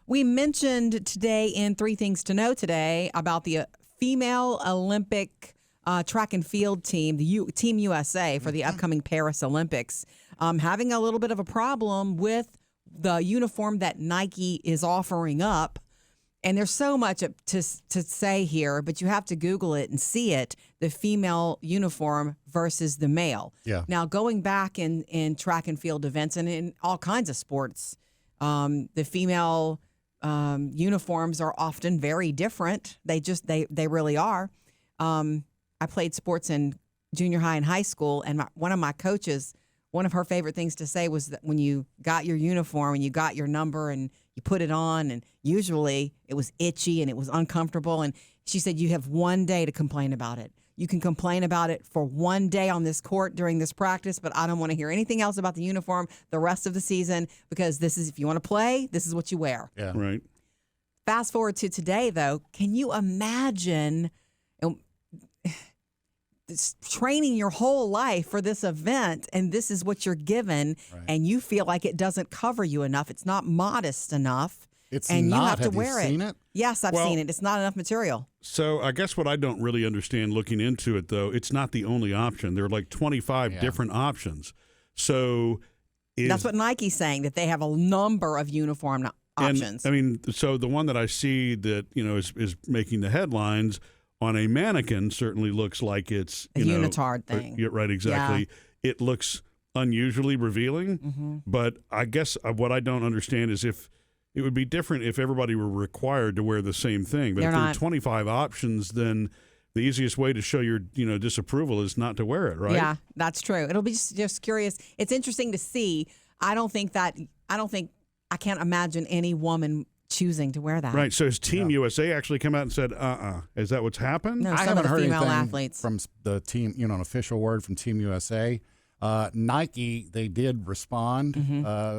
We mentioned today in Three Things to Know today about the female Olympic track and field team, Team USA, for the upcoming Paris Olympics, having a little bit of a problem with the uniform that Nike is offering up. And there's so much to say here, but you have to Google it and see it, the female uniform versus the male. Yeah. Now, going back in track and field events and in all kinds of sports, the female uniforms are often very different. They really are. I played sports in junior high and high school, and one of my coaches, one of her favorite things to say was that when you got your uniform and you got your number and you put it on, and usually it was itchy and it was uncomfortable, and she said, you have one day to complain about it. You can complain about it for one day on this court during this practice, but I don't want to hear anything else about the uniform the rest of the season, because this is, if you want to play, this is what you wear. Yeah. Right. Fast forward to today, though, can you imagine training your whole life for this event, and this is what you're given, and you feel like it doesn't cover you enough. It's not modest enough. It's and not. You have to Have wear you seen it? Yes, I've seen it. It's not enough material. So I guess what I don't really understand looking into it, though, it's not the only option. There are like 25 different options. So that's what Nike's saying, that they have a number of uniform options. I mean, so the one that I see that, is making the headlines on a mannequin certainly looks like it's a unitard thing. Right, exactly. Yeah. It looks unusually revealing, but I guess what I don't understand is if it would be different if everybody were required to wear the same thing. But if there are 25 options, then the easiest way to show your disapproval is not to wear it, right? Yeah, that's true. It'll be just curious. It's interesting to see. I can't imagine any woman choosing to wear that. Right. So has Team USA actually come out and said, is that what's happened? No, I some haven't of the heard female anything athletes from the team, an official word from Team USA. Nike, they did respond.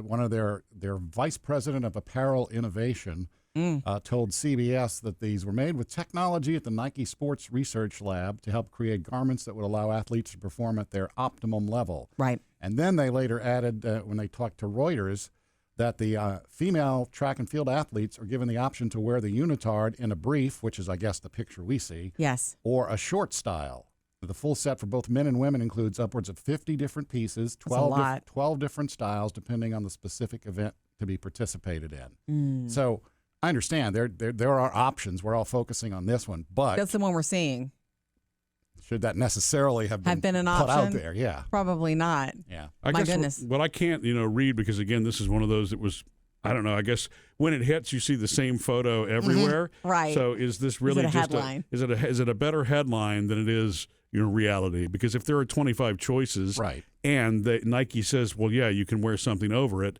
One of their vice president of apparel innovation told CBS that these were made with technology at the Nike Sports Research Lab to help create garments that would allow athletes to perform at their optimum level. Right. And then they later added, when they talked to Reuters, that the female track and field athletes are given the option to wear the unitard in a brief, which is, I guess, the picture we see, yes, or a short style. The full set for both men and women includes upwards of 50 different pieces, 12 different styles, depending on the specific event to be participated in. So I understand there are options. We're all focusing on this one, but that's the one we're seeing. Should that necessarily have been an put option? out there? Yeah. Probably not. Yeah. My goodness. What I can't, read, because, again, this is one of those that was, I don't know, I guess when it hits, you see the same photo everywhere. Right. So is this really is it a headline? Is it a better headline than it is reality? Because if there are 25 choices, right, and Nike says, well, yeah, you can wear something over it,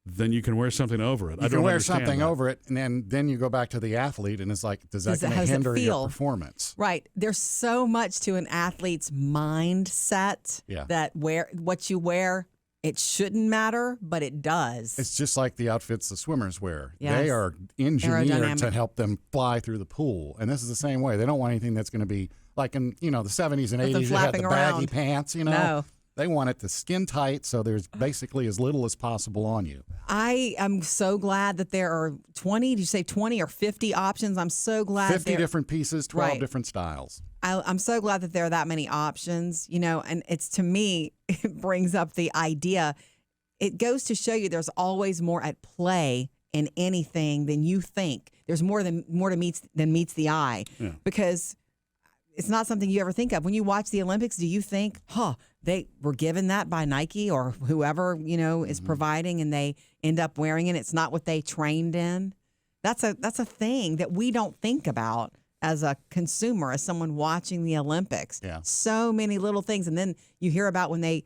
then you can wear something over it. You can wear something over it, and then you go back to the athlete, and it's like, does that hinder your performance? Right. There's so much to an athlete's mindset that what you wear, it shouldn't matter, but it does. It's just like the outfits the swimmers wear. Yes. They are engineered to help them fly through the pool, and this is the same way. They don't want anything that's going to be like in the 70s and 80s. You had the baggy pants. No. They want it to skin tight, so there's basically as little as possible on you. I am so glad that there are 20, did you say 20 or 50 options? I'm so glad 50 different pieces, 12 different styles. I'm so glad that there are that many options, and it's, to me, it brings up the idea. It goes to show you there's always more at play in anything than you think. There's more than meets the eye, because it's not something you ever think of. When you watch the Olympics, do you think, they were given that by Nike or whoever, is providing, and they end up wearing it? It's not what they trained in. That's a thing that we don't think about as a consumer, as someone watching the Olympics. Yeah. So many little things. And then you hear about when they,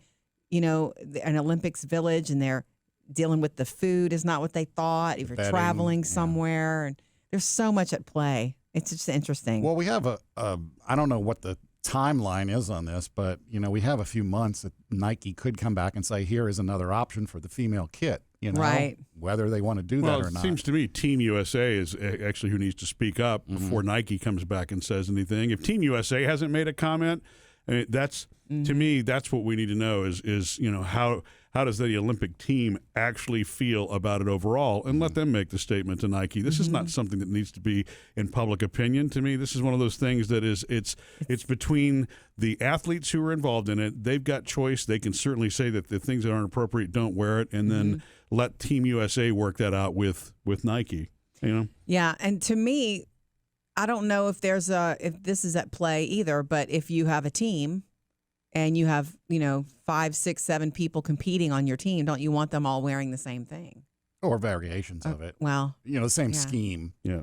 an Olympics village, and they're dealing with the food is not what they thought. If you're traveling somewhere, and there's so much at play. It's just interesting. Well, we have I don't know what the timeline is on this, but, we have a few months that Nike could come back and say, here is another option for the female kit, right, whether they want to do that or not. It seems to me Team USA is actually who needs to speak up before Nike comes back and says anything. If Team USA hasn't made a comment, I mean, to me, that's what we need to know is how does the Olympic team actually feel about it overall, and let them make the statement to Nike. This is not something that needs to be in public opinion. To me, this is one of those things that is it's between the athletes who are involved in it. They've got choice. They can certainly say that the things that aren't appropriate, don't wear it, and then let Team USA work that out with Nike. You know? Yeah, and to me, I don't know if if this is at play either, but if you have a team and you have, 5, 6, 7 people competing on your team, don't you want them all wearing the same thing? Or variations of it. Well, the same scheme. Yeah.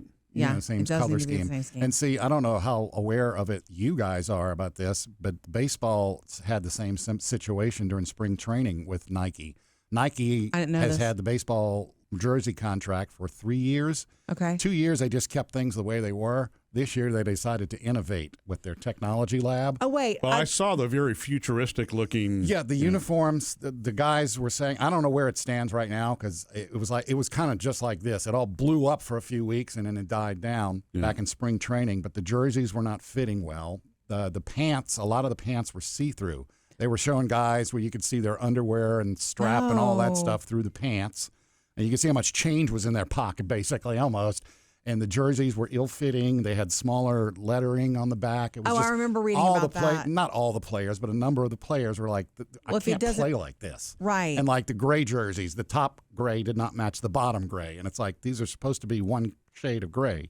Same it does color need to be the scheme. same scheme. And see, I don't know how aware of it you guys are about this, but baseball had the same situation during spring training with Nike. Nike has had the baseball jersey contract for 3 years. Okay. 2 years, they just kept things the way they were. This year, they decided to innovate with their technology lab. Oh, wait. Well, I saw the very futuristic looking. Yeah, the uniforms, the guys were saying, I don't know where it stands right now because it was kind of just like this. It all blew up for a few weeks and then it died down back in spring training, but the jerseys were not fitting well. The pants, a lot of the pants were see-through. They were showing guys where you could see their underwear and strap and all that stuff through the pants. And you could see how much change was in their pocket, basically, almost. And the jerseys were ill-fitting. They had smaller lettering on the back. It was I remember reading all about that. Not all the players, but a number of the players were like, I can't play like this. Right. And like the gray jerseys, the top gray did not match the bottom gray. And it's like, these are supposed to be one shade of gray.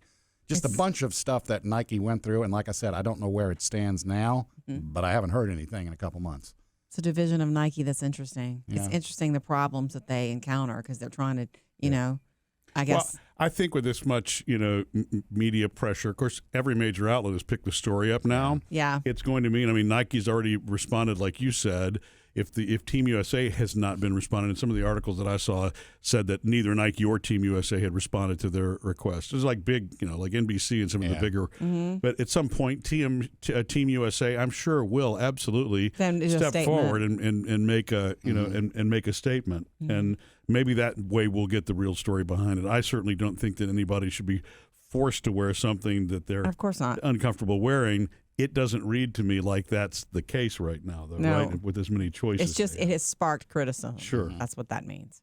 Just a bunch of stuff that Nike went through. And like I said, I don't know where it stands now, but I haven't heard anything in a couple months. It's a division of Nike that's interesting. Yeah. It's interesting the problems that they encounter because they're trying to, I guess. Well, I think with this much, media pressure, of course, every major outlet has picked the story up now. Yeah. It's going to mean, Nike's already responded, like you said. If Team USA has not been responding, and some of the articles that I saw said that neither Nike or Team USA had responded to their request. It was like big, like NBC and some of the bigger. But at some point, Team USA, I'm sure, will absolutely step forward and make a and make a statement. And maybe that way we'll get the real story behind it. I certainly don't think that anybody should be forced to wear something that they're of course not uncomfortable wearing. It doesn't read to me like that's the case right now, though, right? With as many choices. It's just, it has sparked criticism. Sure. That's what that means.